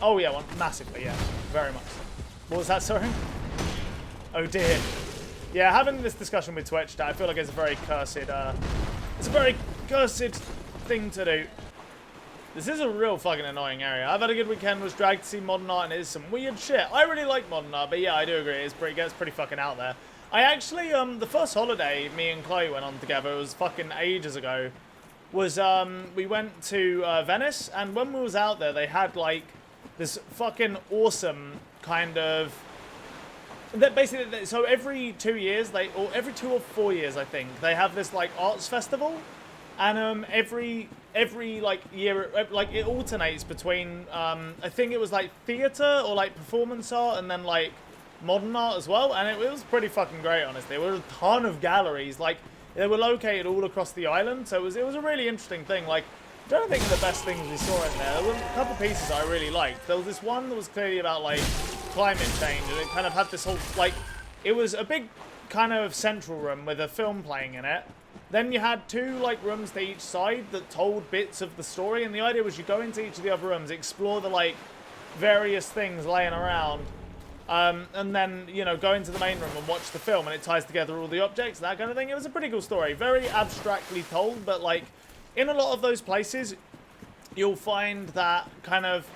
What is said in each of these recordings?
Oh yeah, massively, yeah, very much. What was that, sorry? Oh dear. Yeah, having this discussion with Twitch, I feel like it's a very cursed, thing to do. This is a real fucking annoying area. I've had a good weekend, was dragged to see modern art, and it is some weird shit. I really like modern art, but yeah, I do agree, it gets pretty fucking out there. I actually, the first holiday me and Chloe went on together, it was fucking ages ago, was, we went to, Venice, and when we was out there, they had, like, this fucking awesome kind of... Basically, so every 2 years, or every 2 or 4 years, I think, they have this, like, arts festival. And every like year, like it alternates between I think it was like theater or like performance art and then like modern art as well. And it was pretty fucking great, honestly. There were a ton of galleries, like they were located all across the island. So it was a really interesting thing. Like I'm trying to think of the best things we saw in there. There were a couple pieces I really liked. There was this one that was clearly about like climate change, and it kind of had this whole like it was a big kind of central room with a film playing in it. Then you had 2 like rooms to each side that told bits of the story, and the idea was you go into each of the other rooms, explore the like various things laying around, and then you know go into the main room and watch the film, and it ties together all the objects, that kind of thing. It was a pretty cool story, very abstractly told, but like in a lot of those places, you'll find that kind of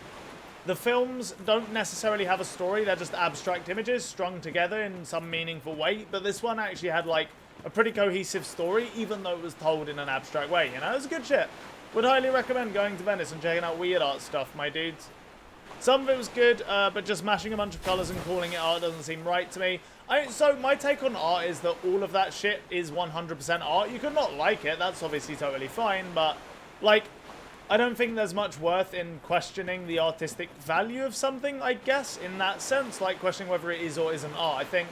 the films don't necessarily have a story; they're just abstract images strung together in some meaningful way. But this one actually had like a pretty cohesive story, even though it was told in an abstract way, you know? It was good shit. Would highly recommend going to Venice and checking out weird art stuff, my dudes. Some of it was good, but just mashing a bunch of colours and calling it art doesn't seem right to me. So my take on art is that all of that shit is 100% art. You could not like it, that's obviously totally fine, but, like, I don't think there's much worth in questioning the artistic value of something, I guess, in that sense, like questioning whether it is or isn't art. I think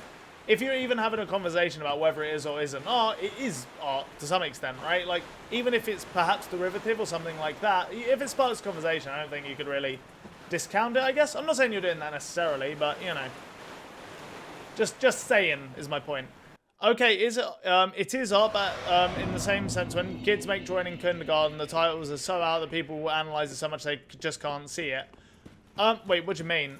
if you're even having a conversation about whether it is or isn't art, it is art to some extent, right? Like, even if it's perhaps derivative or something like that, if it's part of this conversation, I don't think you could really discount it, I guess. I'm not saying you're doing that necessarily, but, you know. Just saying is my point. Okay, it is art, but in the same sense, when kids make drawing in kindergarten, the titles are so out that people will analyse it so much they just can't see it. Wait, what do you mean?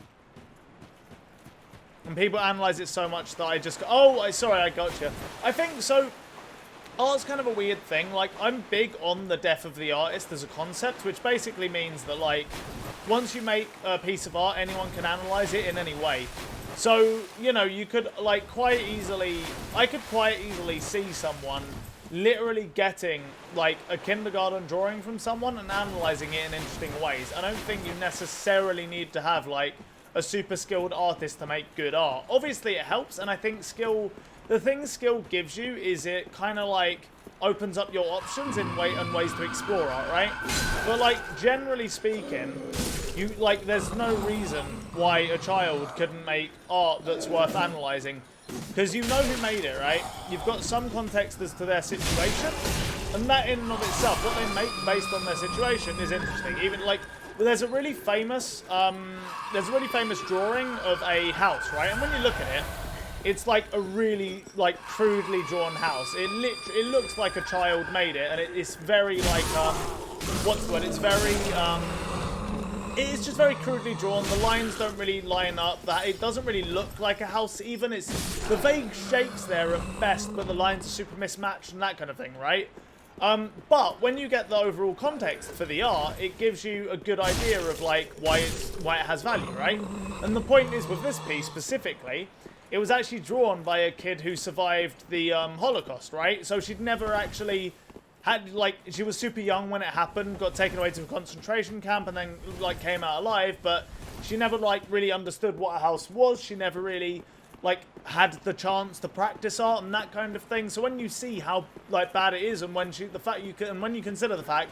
And people analyse it so much that I just go, oh, sorry, I got you. I think, so, art's kind of a weird thing. Like, I'm big on the death of the artist as a concept, which basically means that, like, once you make a piece of art, anyone can analyse it in any way. So, you know, you could, like, I could quite easily see someone literally getting, like, a kindergarten drawing from someone and analysing it in interesting ways. I don't think you necessarily need to have, like, a super skilled artist to make good art. Obviously it helps, and I think the thing skill gives you is it kind of like opens up your options in ways to explore art, right? But like generally speaking, there's no reason why a child couldn't make art that's worth analysing, because you know who made it, right? You've got some context as to their situation, and that in and of itself, what they make based on their situation is interesting. Even like there's a really famous drawing of a house, right? And when you look at it, it's like a really like crudely drawn house. It looks like a child made it, and it's very like what's the word? It's very it's just very crudely drawn. The lines don't really line up. That it doesn't really look like a house. Even it's the vague shapes there at best, but the lines are super mismatched and that kind of thing, right? But when you get the overall context for the art, it gives you a good idea of like why it has value, right? And the point is with this piece specifically, it was actually drawn by a kid who survived the Holocaust, right? So she'd never actually had, like, she was super young when it happened, got taken away to a concentration camp, and then like came out alive, but she never like really understood what a house was. She never really like had the chance to practice art and that kind of thing. So when you see how like bad it is, and when you consider the fact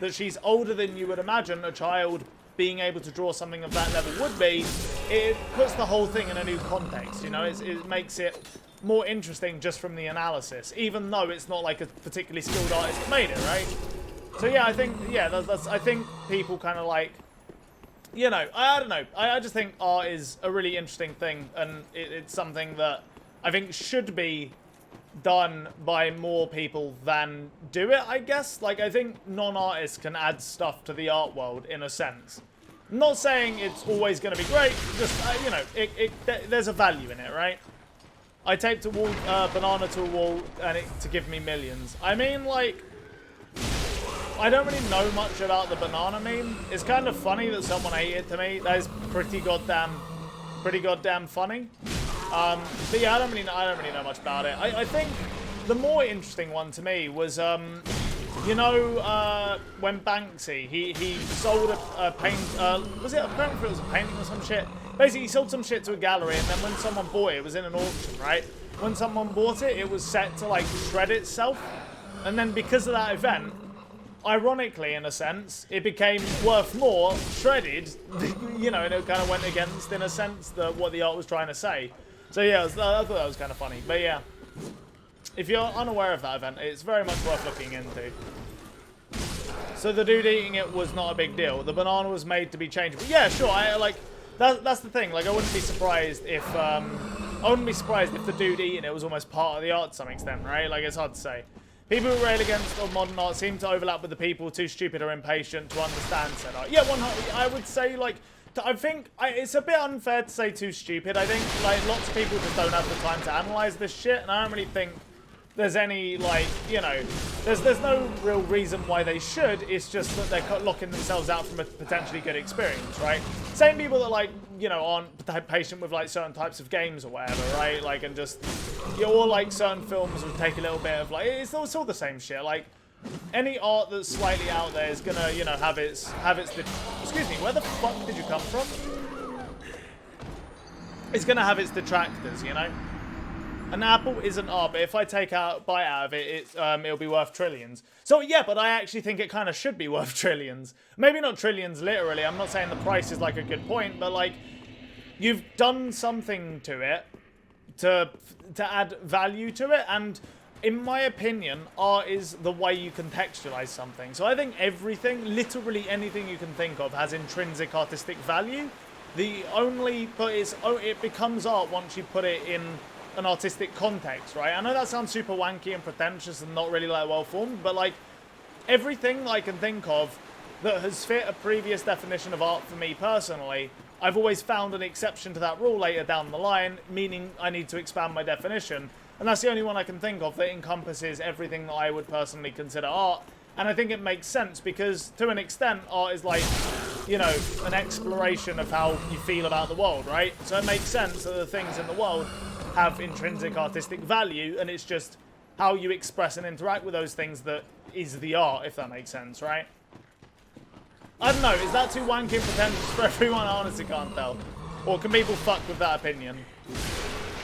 that she's older than you would imagine a child being able to draw something of that level would be, it puts the whole thing in a new context, you know? It makes it more interesting just from the analysis, even though it's not like a particularly skilled artist that made it, right? So yeah, I think, yeah, I think people kind of like, you know, I don't know. I just think art is a really interesting thing, and it's something that I think should be done by more people than do it, I guess. Like, I think non-artists can add stuff to the art world, in a sense. I'm not saying it's always going to be great, just, you know, there's a value in it, right? I taped a wall, banana to a wall and to give me millions. I mean, like, I don't really know much about the banana meme. It's kind of funny that someone ate it to me. That is pretty goddamn funny. But yeah, I don't really know much about it. I think the more interesting one to me was, you know, when Banksy, he sold a paint, was it, apparently it was a painting or some shit. Basically, he sold some shit to a gallery, and then when someone bought it, it was in an auction, right? When someone bought it, it was set to, like, shred itself. And then because of that event, ironically, in a sense, it became worth more shredded, you know, and it kind of went against, in a sense, what the art was trying to say. So yeah, I thought that was kind of funny. But yeah, if you're unaware of that event, it's very much worth looking into. So the dude eating it was not a big deal. The banana was made to be changeable. Yeah, sure. That's the thing. Like, I wouldn't be surprised if the dude eating it was almost part of the art to some extent, right? Like, it's hard to say. People who rail against modern art seem to overlap with the people too stupid or impatient to understand said art. Yeah, I would say, like, I think it's a bit unfair to say too stupid. I think, like, lots of people just don't have the time to analyze this shit, and I don't really think there's any, like, you know, there's no real reason why they should. It's just that they're locking themselves out from a potentially good experience, right? Same people that, like, you know, aren't patient with, like, certain types of games or whatever, right? Like, and just, you know, or, like, certain films would take a little bit of, like, it's all the same shit. Like, any art that's slightly out there is gonna, you know, have its excuse me, where the fuck did you come from? It's gonna have its detractors, you know? An apple isn't art, but if I take a bite out of it, it'll be worth trillions. So yeah, but I actually think it kind of should be worth trillions. Maybe not trillions literally. I'm not saying the price is like a good point, but like, you've done something to it to add value to it, and in my opinion, art is the way you contextualize something. So I think everything, literally anything you can think of, has intrinsic artistic value. It becomes art once you put it in an artistic context, right? I know that sounds super wanky and pretentious and not really like well formed, but like everything that I can think of that has fit a previous definition of art for me personally, I've always found an exception to that rule later down the line, meaning I need to expand my definition. And that's the only one I can think of that encompasses everything that I would personally consider art. And I think it makes sense because, to an extent, art is like, you know, an exploration of how you feel about the world, right? So it makes sense that the things in the world have intrinsic artistic value, and it's just how you express and interact with those things that is the art, if that makes sense, right? I don't know, is that too wanky and pretentious for everyone? I honestly can't tell. Or can people fuck with that opinion?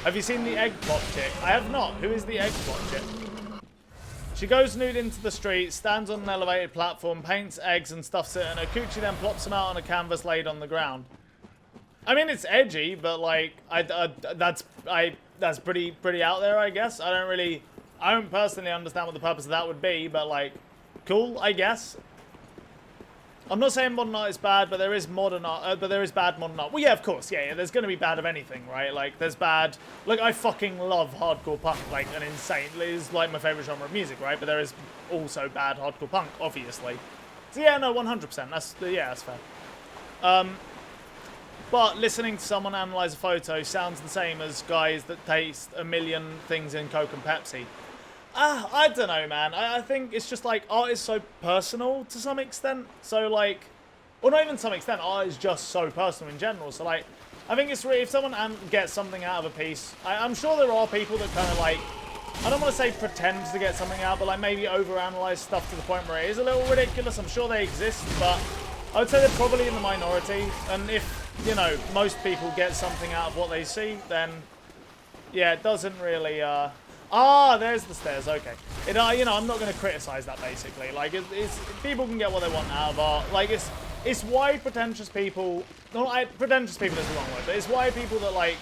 Have you seen the egg plot chick? I have not. Who is the egg plot chick? She goes nude into the street, stands on an elevated platform, paints eggs and stuffs it, and her coochie then plops them out on a canvas laid on the ground. I mean, it's edgy, but like, that's pretty out there, I guess. I don't personally understand what the purpose of that would be, but like, cool, I guess. I'm not saying modern art is bad, but there is modern art, but there is bad modern art. Well, yeah, of course, yeah, there's gonna be bad of anything, right? Like, there's bad, like, I fucking love hardcore punk, like, an insane, it's like my favorite genre of music, right? But there is also bad hardcore punk, obviously. So yeah, no, 100%, that's fair. But listening to someone analyze a photo sounds the same as guys that taste a million things in Coke and Pepsi. I don't know, man. I think it's just like art is so personal to some extent. So like, or not even to some extent, art is just so personal in general. So like, I think it's really, if someone gets something out of a piece, I'm sure there are people that kind of like, I don't want to say pretend to get something out, but like maybe overanalyze stuff to the point where it is a little ridiculous. I'm sure they exist, but I would say they're probably in the minority. And if, you know, most people get something out of what they see, then yeah, it doesn't really, there's the stairs, okay. You know, I'm not going to criticize that, basically. Like, it's people can get what they want out of art. Like, it's why pretentious people, pretentious people is the wrong word, but it's why people that, like,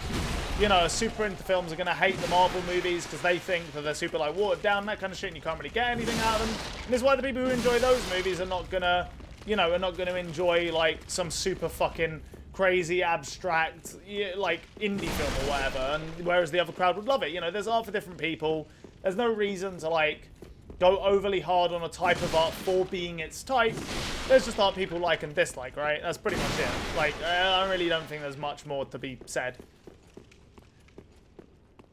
you know, are super into films are going to hate the Marvel movies because they think that they're super, like, watered down, that kind of shit, and you can't really get anything out of them. And it's why the people who enjoy those movies are not going to, you know, are not going to enjoy, like, some super fucking crazy, abstract, like, indie film or whatever, and whereas the other crowd would love it. You know, there's art for different people. There's no reason to, like, go overly hard on a type of art for being its type. There's just art people like and dislike, right? That's pretty much it. Like, I really don't think there's much more to be said.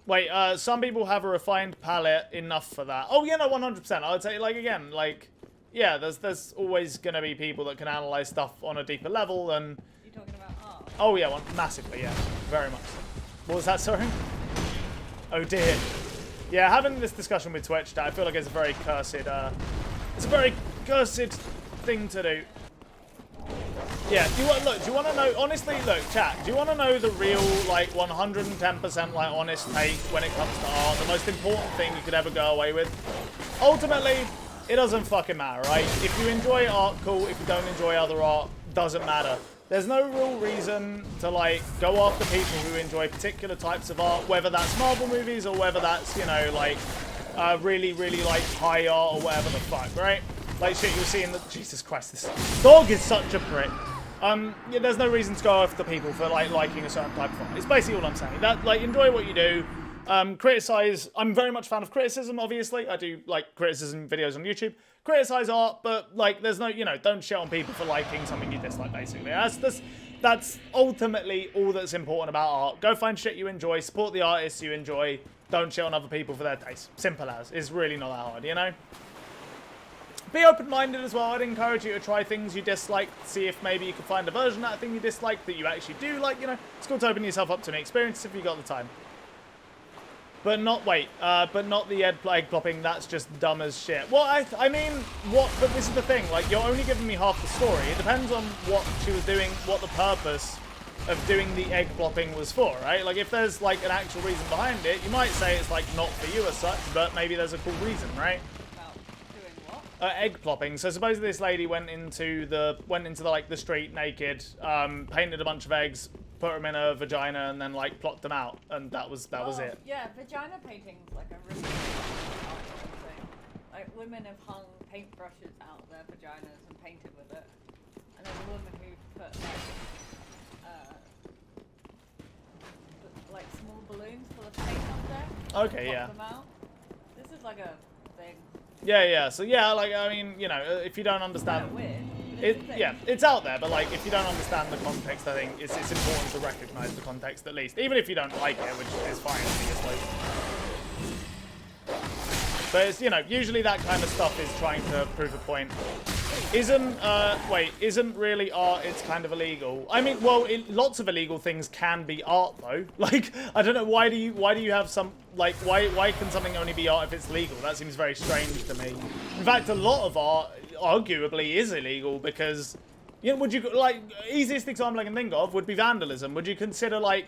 Wait, some people have a refined palette enough for that. Oh, yeah, no, 100%. I would say, like, again, like, yeah, there's always going to be people that can analyze stuff on a deeper level and... You're talking about art? Oh, yeah, massively, yeah. Very much so. What was that, sorry? Oh, dear. Yeah, having this discussion with Twitch, I feel like it's a very cursed, thing to do. Yeah, do you want to know, honestly, look, chat, do you want to know the real, like, 110%, like, honest take when it comes to art? The most important thing you could ever go away with? Ultimately, it doesn't fucking matter, right? If you enjoy art, cool. If you don't enjoy other art, doesn't matter. There's no real reason to, like, go after people who enjoy particular types of art, whether that's Marvel movies or whether that's, you know, like, really, really, like, high art or whatever the fuck, right? Like, shit, you'll see in the... Jesus Christ, this dog is such a prick. Yeah, there's no reason to go after people for, like, liking a certain type of art. It's basically all I'm saying. That, like, enjoy what you do. Criticize... I'm very much a fan of criticism, obviously. I do, like, criticism videos on YouTube. Criticize art, but, like, there's no... You know, don't shit on people for liking something you dislike, basically. That's ultimately all that's important about art. Go find shit you enjoy. Support the artists you enjoy. Don't shit on other people for their taste. Simple as. It's really not that hard, you know? Be open-minded as well. I'd encourage you to try things you dislike, see if maybe you can find a version of that thing you dislike that you actually do like, you know. It's cool to open yourself up to an experience if you got the time. But not, but not the egg plopping, that's just dumb as shit. Well, I mean, but this is the thing, like, you're only giving me half the story. It depends on what she was doing, what the purpose of doing the egg plopping was for, right? Like, if there's, like, an actual reason behind it, you might say it's, like, not for you as such, but maybe there's a cool reason, right? Egg plopping. So supposedly this lady went into the like the street naked, painted a bunch of eggs, put them in her vagina, and then like plopped them out, and that was it. Yeah, vagina painting's like a really thing. Like women have hung paintbrushes out their vaginas and painted with it, and there's a woman who put like small balloons full of paint up there. Okay, yeah. Them out. This is like a thing. Yeah. So yeah, like I mean, you know, if you don't understand, it's out there. But like, if you don't understand the context, I think it's important to recognize the context at least, even if you don't like it, which is fine, obviously. But it's, you know, usually that kind of stuff is trying to prove a point. Isn't really art, it's kind of illegal. I mean, well, lots of illegal things can be art, though. Like, I don't know, why do you have some, like, why can something only be art if it's legal? That seems very strange to me. In fact, a lot of art, arguably, is illegal because, you know, would you, like, easiest example I can think of would be vandalism. Would you consider, like,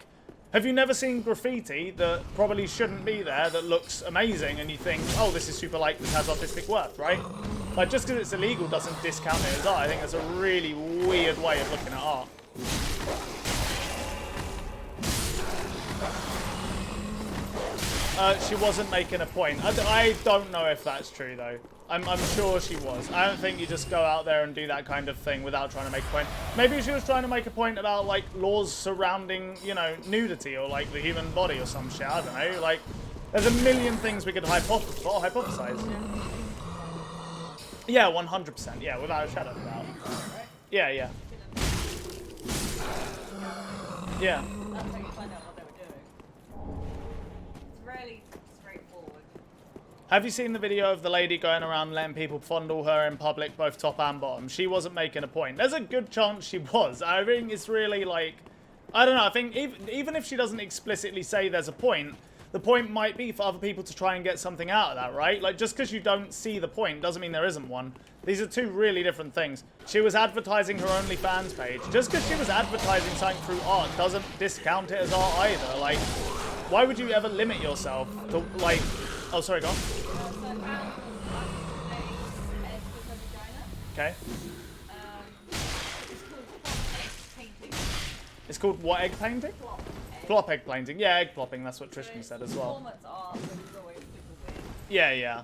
have you never seen graffiti that probably shouldn't be there that looks amazing and you think, oh, this is super, like, this has artistic worth, right? Like, just because it's illegal doesn't discount it as art. I think that's a really weird way of looking at art. She wasn't making a point. I don't know if that's true, though. I'm sure she was. I don't think you just go out there and do that kind of thing without trying to make a point. Maybe she was trying to make a point about, like, laws surrounding, you know, nudity or, like, the human body or some shit. I don't know. Like, there's a million things we could hypothesize. Yeah, 100%. Yeah, without a shadow of a doubt. Yeah. Yeah. That's how you find out what they were doing. It's really straightforward. Have you seen the video of the lady going around letting people fondle her in public, both top and bottom? She wasn't making a point. There's a good chance she was. I think it's really like... I don't know. I think even if she doesn't explicitly say there's a point, the point might be for other people to try and get something out of that, right? Like, just because you don't see the point doesn't mean there isn't one. These are two really different things. She was advertising her OnlyFans page. Just because she was advertising something through art doesn't discount it as art either. Like, why would you ever limit yourself to, like... Oh, sorry, go on. Okay. It's called what egg painting? Plop egg painting. Yeah, egg plopping. That's what Tristan said as well. Performance art, which is always super Yeah.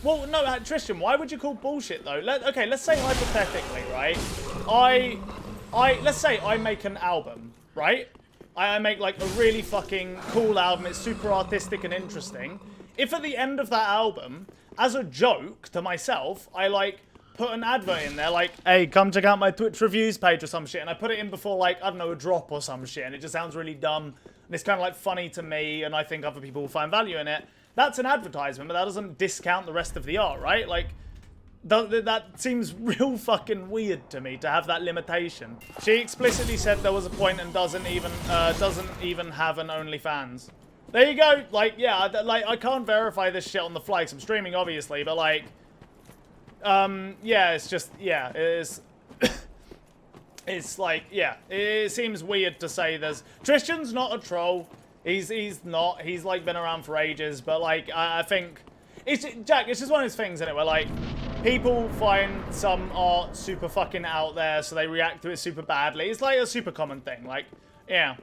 weird. Well, no, Tristan, why would you call bullshit though? Okay, let's say hypothetically, right? Let's say I make an album, right? I make like a really fucking cool album, it's super artistic and interesting. If at the end of that album, as a joke to myself, I like put an advert in there like, hey, come check out my Twitch reviews page or some shit, and I put it in before like, I don't know, a drop or some shit, and it just sounds really dumb, and it's kind of like funny to me, and I think other people will find value in it. That's an advertisement, but that doesn't discount the rest of the art, right? Like, that seems real fucking weird to me to have that limitation. She explicitly said there was a point and doesn't even have an OnlyFans. There you go. Like, yeah, like I can't verify this shit on the fly 'cause I'm streaming, obviously, but like, yeah, it's just, yeah, it is. It's like, yeah, it seems weird to say there's... Tristan's not a troll. He's not. He's like been around for ages, but like, I think it's Jack. It's just one of those things, isn't it? Where like people find some art super fucking out there, so they react to it super badly. It's like a super common thing. Like, yeah,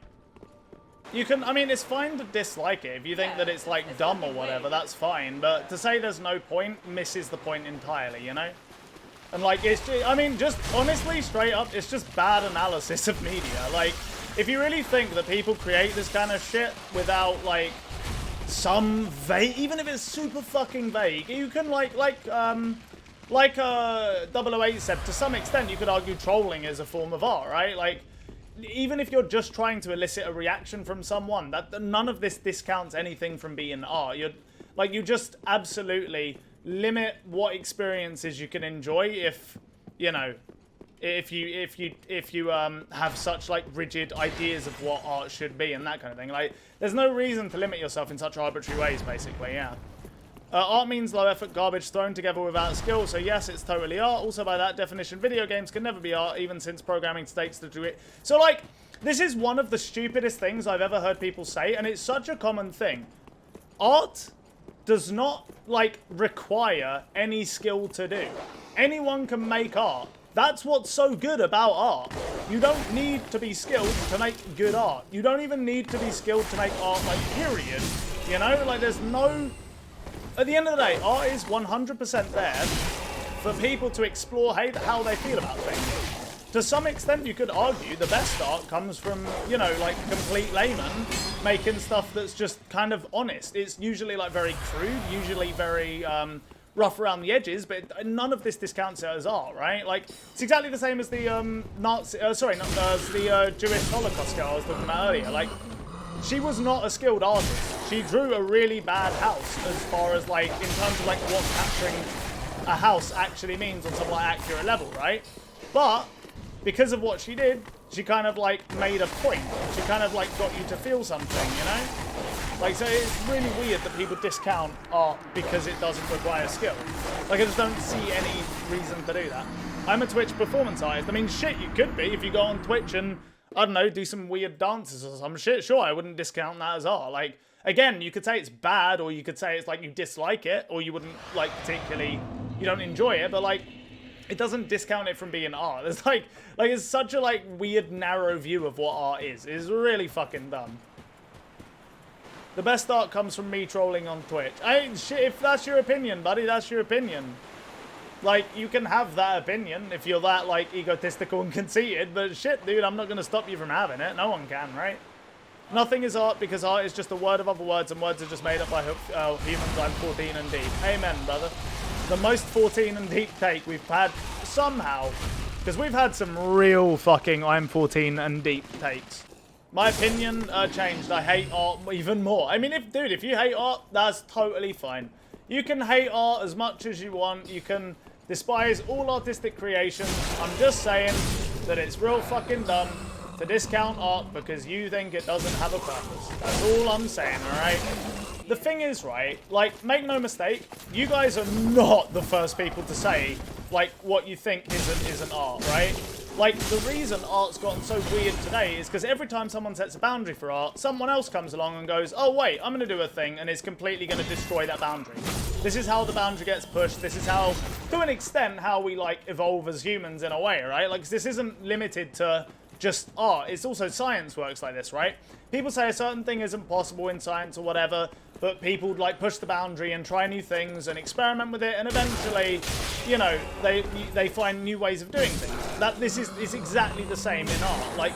you can. I mean, it's fine to dislike it if you think that it's like dumb or whatever. That's fine. But to say there's no point misses the point entirely. You know. And like, it's just, I mean, just honestly, straight up, it's just bad analysis of media. Like, if you really think that people create this kind of shit without, like, some vague, even if it's super fucking vague, you can, like 008 said, to some extent, you could argue trolling is a form of art, right? Like, even if you're just trying to elicit a reaction from someone, that none of this discounts anything from being art. You just absolutely limit what experiences you can enjoy if, you know, if you have such like rigid ideas of what art should be and that kind of thing. Like, there's no reason to limit yourself in such arbitrary ways, basically. Yeah. Art means low effort garbage thrown together without skill, so yes, it's totally art. Also, by that definition, video games can never be art, even since programming states to do it. So like, this is one of the stupidest things I've ever heard people say, and it's such a common thing. Art does not like require any skill to do. Anyone can make art. That's what's so good about art. You don't need to be skilled to make good art. You don't even need to be skilled to make art, like, period. You know, like, there's no... At the end of the day, art is 100% there for people to explore how they feel about things. To some extent, you could argue the best art comes from, you know, like, complete laymen making stuff that's just kind of honest. It's usually, like, very crude, usually very rough around the edges, but none of this discounts it as art, right? Like, it's exactly the same as the Jewish Holocaust girl I was talking about earlier. Like, she was not a skilled artist. She drew a really bad house as far as, like, in terms of, like, what capturing a house actually means on some, like, accurate level, right? But because of what she did, she kind of, like, made a point. She kind of, like, got you to feel something, you know? Like, so it's really weird that people discount art because it doesn't require skill. Like, I just don't see any reason to do that. I'm a Twitch performance artist. I mean, shit, you could be if you go on Twitch and, I don't know, do some weird dances or some shit. Sure, I wouldn't discount that as art. Like, again, you could say it's bad, or you could say it's like you dislike it, or you wouldn't, like, particularly, you don't enjoy it, but, like, it doesn't discount it from being art. It's like it's such a, like, weird, narrow view of what art is. It's really fucking dumb. The best art comes from me trolling on Twitch. Shit, if that's your opinion, buddy, that's your opinion. Like, you can have that opinion if you're that, like, egotistical and conceited, but shit, dude, I'm not gonna stop you from having it. No one can, right? Nothing is art because art is just a word of other words, and words are just made up by humans. I'm 14 and deep. Amen, brother. The most 14 and deep take we've had somehow, because we've had some real fucking I'm 14 and deep takes. My opinion changed. I hate art even more. I mean, if you hate art, that's totally fine. You can hate art as much as you want. You can despise all artistic creations. I'm just saying that it's real fucking dumb to discount art because you think it doesn't have a purpose. That's all I'm saying, alright? The thing is, right, like, make no mistake, you guys are not the first people to say, like, what you think isn't art, right? Like, the reason art's gotten so weird today is because every time someone sets a boundary for art, someone else comes along and goes, oh wait, I'm going to do a thing, and it's completely going to destroy that boundary. This is how the boundary gets pushed. This is how, to an extent, how we, like, evolve as humans in a way, right? Like, this isn't limited to just art. It's also science works like this, right? People say a certain thing isn't possible in science or whatever, but people, like, push the boundary and try new things and experiment with it, and eventually, you know, they find new ways of doing things. this is exactly the same in art. Like,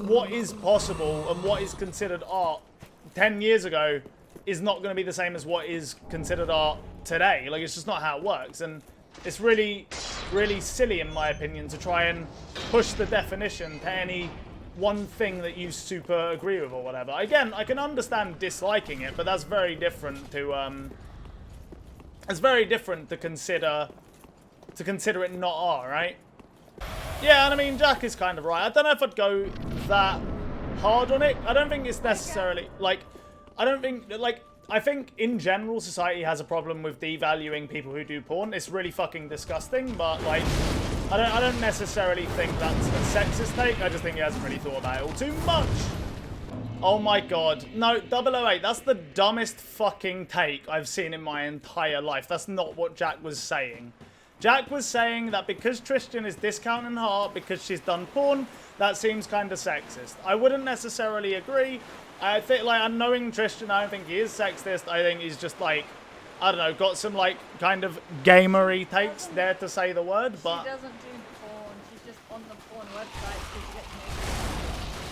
what is possible and what is considered art 10 years ago is not going to be the same as what is considered art today. Like, it's just not how it works. And it's really, really silly, in my opinion, to try and push the definition to any one thing that you super agree with or whatever. Again, I can understand disliking it, but that's very different to it's very different to consider it not art, right? Yeah, and I mean, Jack is kind of right. I don't know if I'd go that hard on it. I don't think it's necessarily, like, I think in general society has a problem with devaluing people who do porn. It's really fucking disgusting, but, like, I don't necessarily think that's a sexist take. I just think he hasn't really thought about it all too much. Oh my god. No, 008, that's the dumbest fucking take I've seen in my entire life. That's not what Jack was saying. Jack was saying that because Tristan is discounting her because she's done porn, that seems kind of sexist. I wouldn't necessarily agree. I think, like, knowing Tristan, I don't think he is sexist. I think he's just, like, I don't know, got some, like, kind of gamery takes there to say the word, but... She doesn't do porn, she's just on the porn website to get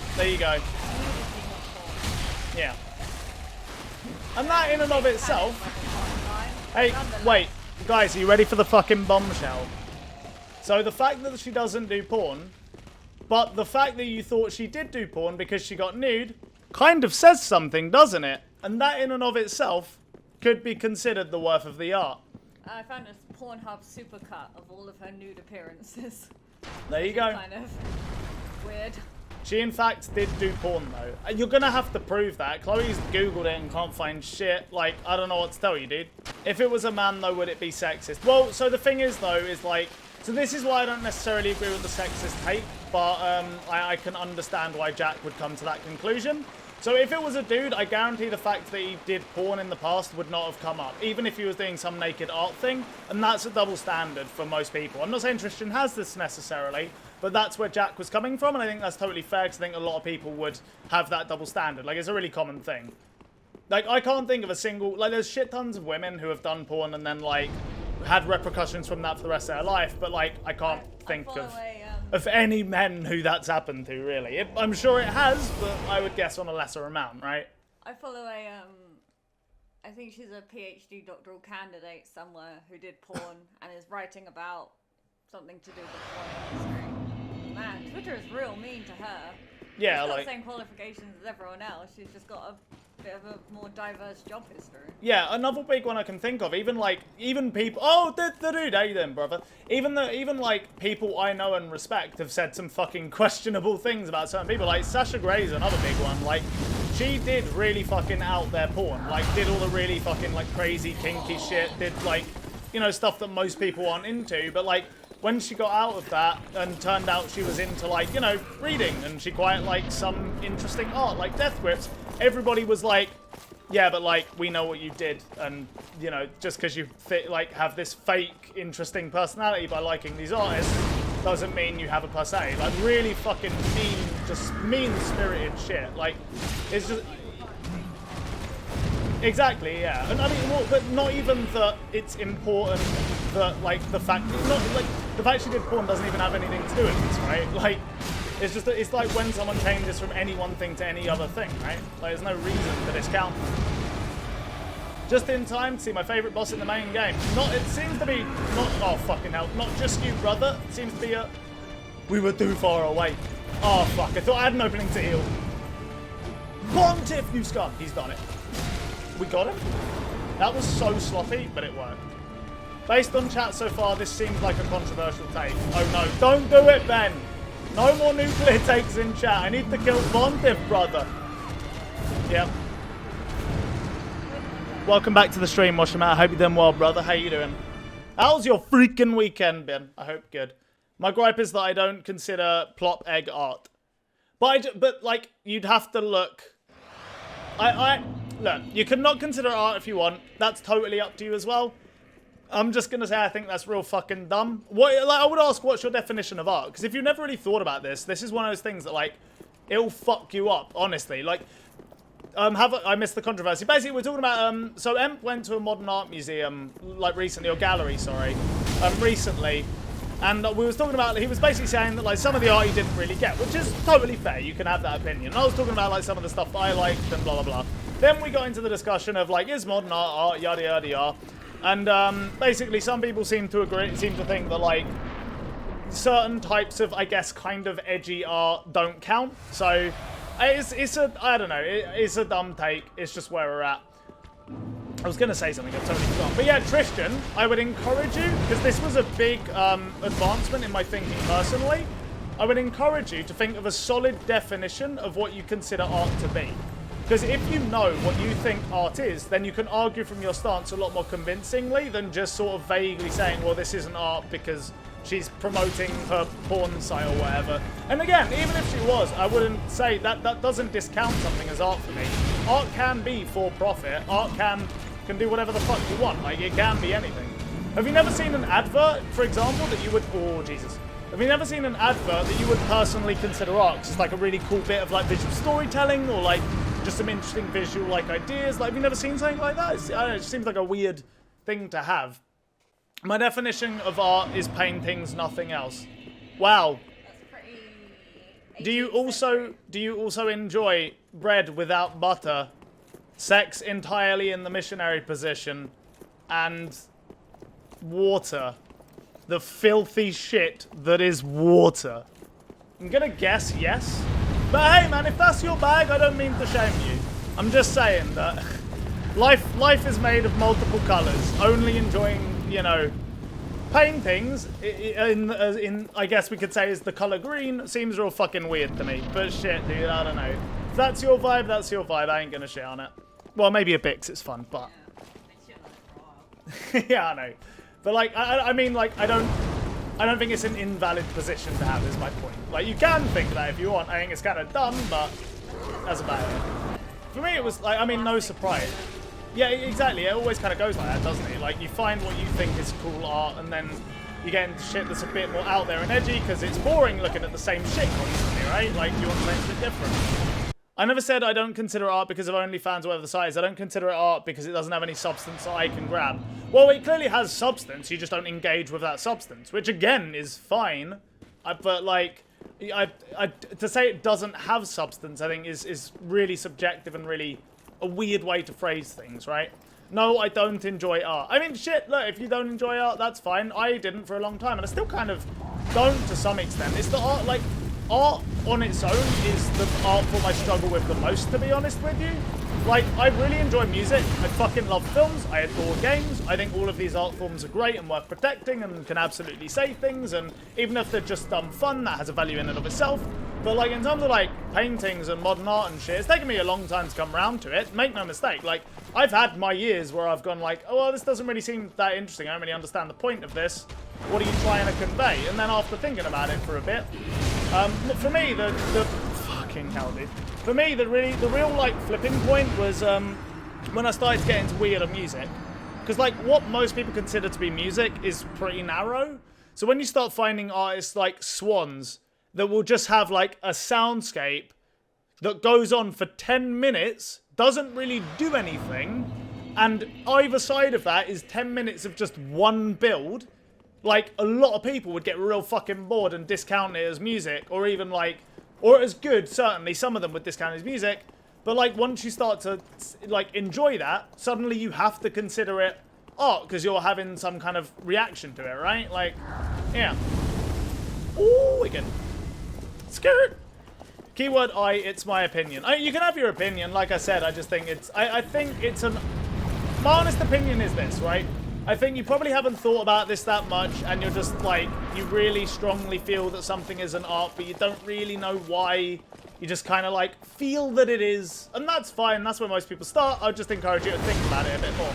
naked. There you go. Nudity, not porn. Yeah. And that in and of itself... Hey, wait. Guys, are you ready for the fucking bombshell? So the fact that she doesn't do porn, but the fact that you thought she did do porn because she got nude, kind of says something, doesn't it? And that in and of itself could be considered the worth of the art. I found a Pornhub supercut of all of her nude appearances. There you go. Kind of weird. She in fact did do porn though. You're gonna have to prove that. Chloe's googled it and can't find shit. Like, I don't know what to tell you, dude. If it was a man though, would it be sexist? Well, so the thing is though, is like, so this is why I don't necessarily agree with the sexist take, but I can understand why Jack would come to that conclusion. So if it was a dude, I guarantee the fact that he did porn in the past would not have come up, even if he was doing some naked art thing, and that's a double standard for most people. I'm not saying Tristan has this necessarily, but that's where Jack was coming from, and I think that's totally fair, because I think a lot of people would have that double standard. Like, it's a really common thing. Like, I can't think of a single... Like, there's shit tons of women who have done porn and then, like, had repercussions from that for the rest of their life, but, like, I can't think of any men who that's happened to, really. I'm sure it has, but I would guess on a lesser amount, right? I follow a, I think she's a PhD doctoral candidate somewhere who did porn and is writing about something to do with the porn industry. Man, Twitter is real mean to her. Yeah, she's got like... the same qualifications as everyone else, she's just got a bit of a more diverse job history. Yeah, another big one I can think of, even people... Oh, the dude, how you doing, brother? Even like, people I know and respect have said some fucking questionable things about certain people. Like, Sasha Gray's another big one. Like, she did really fucking out there porn. Like, did all the really fucking, like, crazy, kinky shit. Did, like, you know, stuff that most people aren't into. But, like, when she got out of that and turned out she was into, like, you know, reading, and she quite liked some interesting art, like Death Grips, everybody was like, yeah, but, like, we know what you did, and, you know, just because you, have this fake, interesting personality by liking these artists doesn't mean you have a per se. Like, really fucking mean-spirited shit. Like, it's just... Exactly, yeah. And I mean, well, but not even that it's important that, like, the fact she did porn doesn't even have anything to do with this, right? Like, it's just, it's like when someone changes from any one thing to any other thing, right? Like, there's no reason to discount them. Just in time to see my favourite boss in the main game. It seems to be, oh fucking hell, not just you, brother. It seems to be we were too far away. Oh fuck, I thought I had an opening to heal. Pontiff, you scum. He's done it. We got him? That was so sloppy, but it worked. Based on chat so far, this seems like a controversial take. Oh no, don't do it, Ben! No more nuclear takes in chat. I need to kill Pontiff, brother. Yep. Welcome back to the stream, Washerman. I hope you're doing well, brother. How you doing? How's your freaking weekend been? I hope good. My gripe is that I don't consider plop egg art. But like, you'd have to look... Look, you can not consider art if you want. That's totally up to you as well. I'm just going to say I think that's real fucking dumb. I would ask, what's your definition of art? Because if you've never really thought about this, this is one of those things that, like, it'll fuck you up, honestly. Like, I missed the controversy. Basically, we're talking about, so Emp went to a modern art museum, like, recently, or gallery, sorry, recently. And we was talking about, he was basically saying that like some of the art he didn't really get, which is totally fair. You can have that opinion. I was talking about like some of the stuff that I liked and blah, blah, blah. Then we got into the discussion of like, is modern art, yada, yada, yada. And basically some people seem to think that like certain types of, I guess, kind of edgy art don't count. So it's a, I don't know, it's a dumb take. It's just where we're at. I was going to say something, I totally forgot. But yeah, Tristan, I would encourage you, because this was a big advancement in my thinking personally, I would encourage you to think of a solid definition of what you consider art to be. Because if you know what you think art is, then you can argue from your stance a lot more convincingly than just sort of vaguely saying, well, this isn't art because she's promoting her porn site or whatever. And again, even if she was, I wouldn't say that doesn't discount something as art for me. Art can be for profit. Art can do whatever the fuck you want. Like, it can be anything. Have you never seen an advert, for example, that you would... Oh, Jesus. Have you never seen an advert that you would personally consider art? 'Cause it's like a really cool bit of like visual storytelling or like just some interesting visual like ideas. Like, have you never seen something like that? I don't know, it just seems like a weird thing to have. My definition of art is paintings, nothing else. Wow. That's pretty... Do you also enjoy bread without butter, sex entirely in the missionary position, and water? The filthy shit that is water. I'm gonna guess yes. But hey man, if that's your bag, I don't mean to shame you. I'm just saying that life is made of multiple colours. Only enjoying, you know, paintings in I guess we could say is the colour green seems real fucking weird to me. But shit, dude, I don't know. If that's your vibe, that's your vibe. I ain't gonna shit on it. Well, maybe a Bix, it's fun, but... Yeah, I know. But, like, I mean, like, I don't think it's an invalid position to have, is my point. Like, you can think that if you want. I think it's kind of dumb, but that's about it. For me, it was, like, I mean, no surprise. Yeah, exactly. It always kind of goes like that, doesn't it? Like, you find what you think is cool art, and then you get into shit that's a bit more out there and edgy, because it's boring looking at the same shit constantly, right? Like, you want something a bit different. I never said I don't consider art because of OnlyFans or whatever the site is. I don't consider it art because it doesn't have any substance that I can grab. Well, it clearly has substance. You just don't engage with that substance, which again is fine. But like, to say it doesn't have substance, I think is really subjective and really a weird way to phrase things, right? No, I don't enjoy art. I mean, shit, look, if you don't enjoy art, that's fine. I didn't for a long time, and I still kind of don't to some extent. It's the art, like... Art on its own is the art form I struggle with the most, to be honest with you. Like, I really enjoy music. I fucking love films. I adore games. I think all of these art forms are great and worth protecting and can absolutely say things. And even if they're just dumb fun, that has a value in and of itself. But, like, in terms of, like, paintings and modern art and shit, it's taken me a long time to come around to it. Make no mistake. Like, I've had my years where I've gone like, oh, well, this doesn't really seem that interesting. I don't really understand the point of this. What are you trying to convey? And then after thinking about it for a bit, for me, the fucking hell, dude. For me, the real like flipping point was when I started to get into weirder music, because like what most people consider to be music is pretty narrow. So when you start finding artists like Swans that will just have like a soundscape that goes on for 10 minutes, doesn't really do anything, and either side of that is 10 minutes of just one build. Like, a lot of people would get real fucking bored and discount it as music, or even, like, or as good, certainly. Some of them would discount it as music. But, like, once you start to, like, enjoy that, suddenly you have to consider it art, because you're having some kind of reaction to it, right? Like, yeah. Ooh, again. Scared. Keyword it's my opinion. You can have your opinion, like I said, I just think it's, I think it's an, my honest opinion is this, right? I think you probably haven't thought about this that much, and you're just like, you really strongly feel that something is an art, but you don't really know why. You just kind of like feel that it is, and that's fine. That's where most people start. I would just encourage you to think about it a bit more.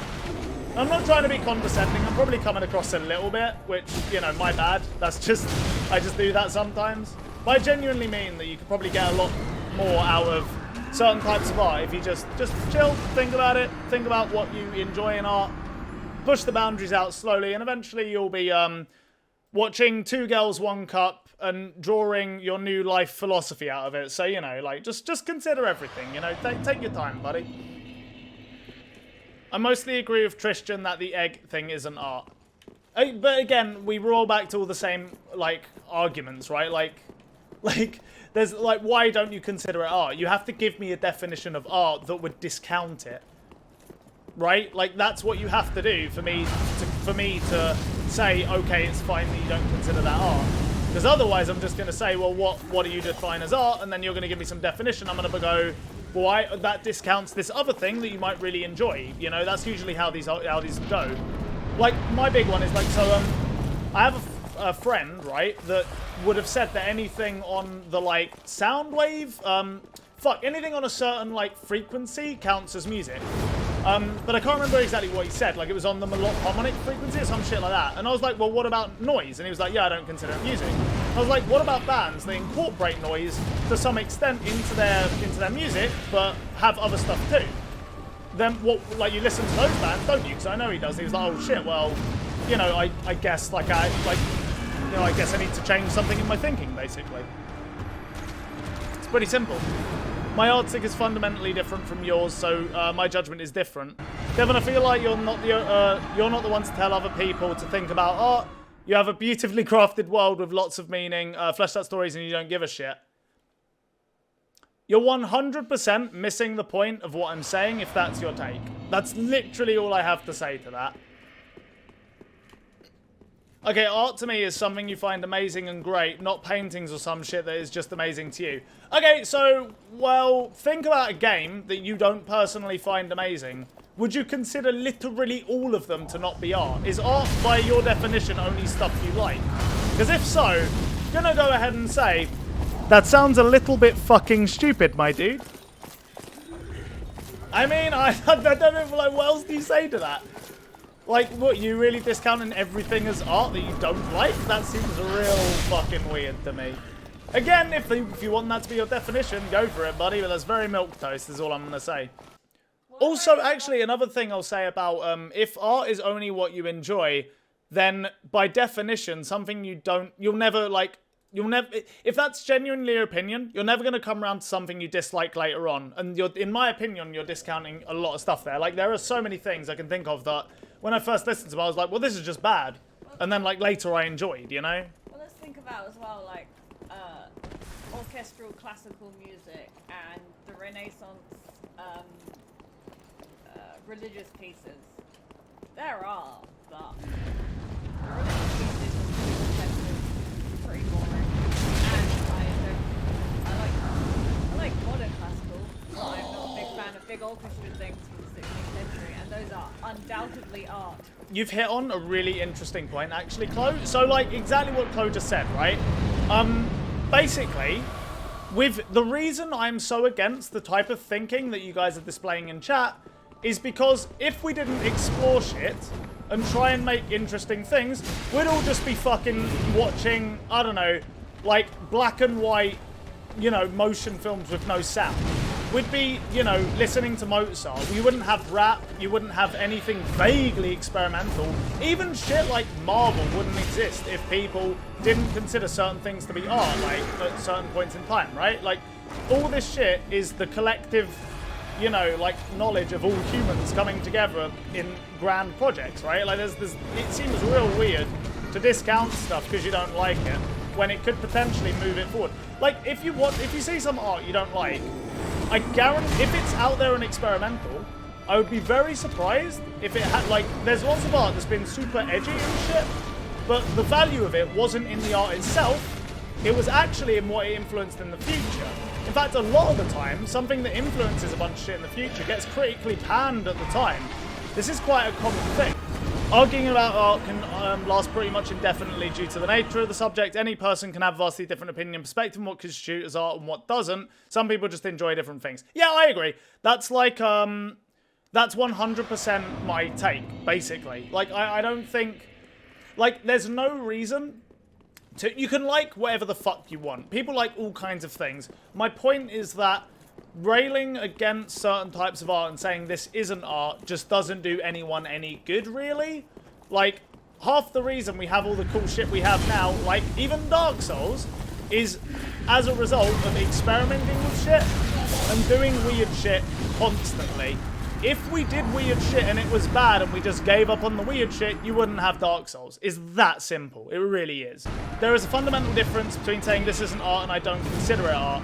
I'm not trying to be condescending. I'm probably coming across a little bit, which, you know, my bad. That's just, I just do that sometimes. But I genuinely mean that you could probably get a lot more out of certain types of art if you just chill, think about it, think about what you enjoy in art. Push the boundaries out slowly, and eventually you'll be watching Two Girls, One Cup and drawing your new life philosophy out of it. So, you know, like, just consider everything, you know. Take your time, buddy. I mostly agree with Tristan that the egg thing isn't art. But again, we roll back to all the same, like, arguments, right? Like, there's, like, why don't you consider it art? You have to give me a definition of art that would discount it. Right? Like, that's what you have to do for me to say, okay, it's fine that you don't consider that art. Because otherwise, I'm just going to say, well, what do you define as art? And then you're going to give me some definition. I'm going to go, well, that discounts this other thing that you might really enjoy. You know, that's usually how these go. Like, my big one is, like, so, I have a friend, right, that would have said that anything on the, like, sound wave, anything on a certain, like, frequency counts as music. But I can't remember exactly what he said. Like, it was on the harmonic frequency or some shit like that. And I was like, well, what about noise? And he was like, yeah, I don't consider it music. I was like, what about bands? They incorporate noise to some extent into their music, but have other stuff too. Then what? Like, you listen to those bands, don't you? Because I know he does. He was like, oh shit, well, you know, I guess I guess I need to change something in my thinking, basically. It's pretty simple. My artistic is fundamentally different from yours, so my judgment is different. Devin, I feel like you're not the one to tell other people to think about art. You have a beautifully crafted world with lots of meaning, fleshed out stories, and you don't give a shit. You're 100% missing the point of what I'm saying if that's your take. That's literally all I have to say to that. Okay, art to me is something you find amazing and great, not paintings or some shit that is just amazing to you. Okay, so, well, think about a game that you don't personally find amazing. Would you consider literally all of them to not be art? Is art, by your definition, only stuff you like? Because if so, I'm gonna go ahead and say, that sounds a little bit fucking stupid, my dude. I mean, I don't know, like, what else do you say to that? Like, what, you really discounting everything as art that you don't like? That seems real fucking weird to me. Again, if you want that to be your definition, go for it, buddy, but that's very milquetoast is all I'm going to say. Also, actually, another thing I'll say about, if art is only what you enjoy, then by definition, something you'll never, if that's genuinely your opinion, you're never going to come around to something you dislike later on. And in my opinion, you're discounting a lot of stuff there. Like, there are so many things I can think of that when I first listened to them, I was like, well, this is just bad. And then, like, later I enjoyed, you know? Well, let's think about as well, like, orchestral classical music and the Renaissance religious pieces. There are, but the religious pieces are pretty boring. And I like modern classical, but I'm not a big fan of big orchestra things from the 16th century, and those are undoubtedly art. You've hit on a really interesting point, actually, Chloe. So, like, exactly what Chloe just said, right? Basically, with the reason I'm so against the type of thinking that you guys are displaying in chat is because if we didn't explore shit and try and make interesting things, we'd all just be fucking watching, I don't know, like, black and white, you know, motion films with no sound. We'd be, you know, listening to Mozart. You wouldn't have rap. You wouldn't have anything vaguely experimental. Even shit like Marvel wouldn't exist if people didn't consider certain things to be art, like, at certain points in time, right? Like, all this shit is the collective, you know, like, knowledge of all humans coming together in grand projects, right? Like, it seems real weird to discount stuff because you don't like it when it could potentially move it forward. Like, if you see some art you don't like, I guarantee, if it's out there and experimental, I would be very surprised if it had, like, there's lots of art that's been super edgy and shit, but the value of it wasn't in the art itself, it was actually in what it influenced in the future. In fact, a lot of the time, something that influences a bunch of shit in the future gets critically panned at the time. This is quite a common thing. Arguing about art can last pretty much indefinitely due to the nature of the subject. Any person can have vastly different opinion and perspective on what constitutes as art and what doesn't. Some people just enjoy different things. Yeah, I agree. That's like, that's 100% my take, basically. Like, I don't think, like, there's no reason to, you can like whatever the fuck you want. People like all kinds of things. My point is that railing against certain types of art and saying this isn't art just doesn't do anyone any good, really. Like, half the reason we have all the cool shit we have now, like even Dark Souls, is as a result of experimenting with shit and doing weird shit constantly. if we did weird shit and it was bad and we just gave up on the weird shit, you wouldn't have Dark Souls. It's that simple. It really is. There is a fundamental difference between saying this isn't art and I don't consider it art.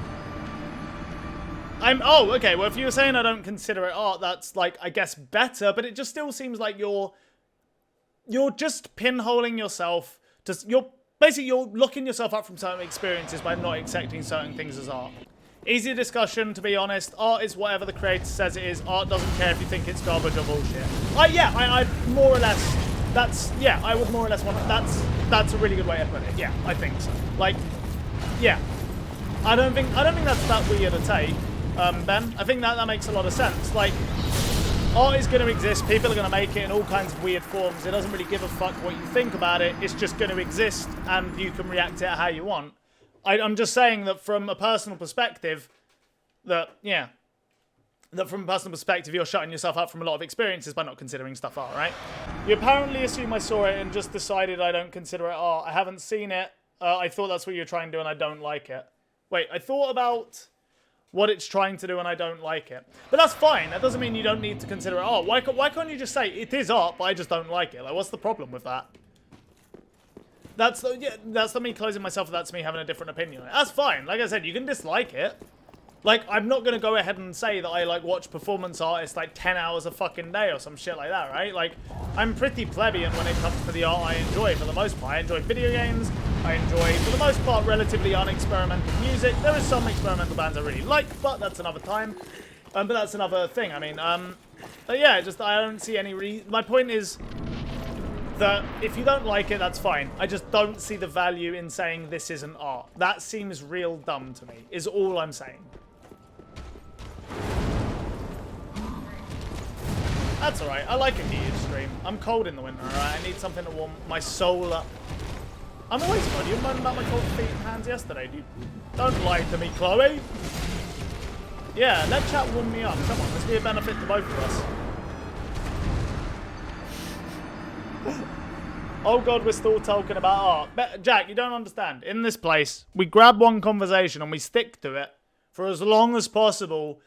Oh, okay, well, if you were saying I don't consider it art, that's, like, I guess better, but it just still seems like you're just pinholing yourself. You're locking yourself up from certain experiences by not accepting certain things as art. Easy discussion, to be honest. Art is whatever the creator says it is. Art doesn't care if you think it's garbage or bullshit. I more or less, I would more or less want that's a really good way to put it. Yeah, I think so. Like, yeah. I don't think that's that weird a take, Ben. I think that makes a lot of sense. Like, art is going to exist. People are going to make it in all kinds of weird forms. It doesn't really give a fuck what you think about it. It's just going to exist, and you can react to it how you want. I'm just saying that from a personal perspective, you're shutting yourself up from a lot of experiences by not considering stuff art, right? You apparently assume I saw it and just decided I don't consider it art. I haven't seen it. I thought that's what you're trying to do and I don't like it. Wait, I thought about what it's trying to do and I don't like it. But that's fine. That doesn't mean you don't need to consider it art. Why can't you just say, it is art, but I just don't like it? Like, what's the problem with that? That's me closing myself. That's me having a different opinion. That's fine. Like I said, you can dislike it. Like, I'm not going to go ahead and say that I, like, watch performance artists, like, 10 hours a fucking day or some shit like that, right? Like, I'm pretty plebeian when it comes to the art I enjoy, for the most part. I enjoy video games. I enjoy, for the most part, relatively unexperimental music. There is some experimental bands I really like, but that's another time. But that's another thing. I mean, but yeah, just, I don't see any my point is that if you don't like it, that's fine. I just don't see the value in saying this isn't art. That seems real dumb to me, is all I'm saying. That's alright. I like a heated stream. I'm cold in the winter, alright? I need something to warm my soul up. I'm always cold. You moaned about my cold feet and hands yesterday. Don't lie to me, Chloe. Yeah, let chat warm me up. Come on, let's be a benefit to both of us. Oh god, we're still talking about art. Jack, you don't understand. In this place, we grab one conversation and we stick to it for as long as possible.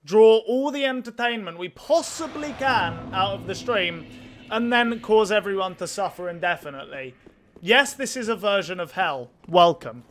Draw all the entertainment we possibly can out of the stream, and then cause everyone to suffer indefinitely. Yes, this is a version of hell. Welcome.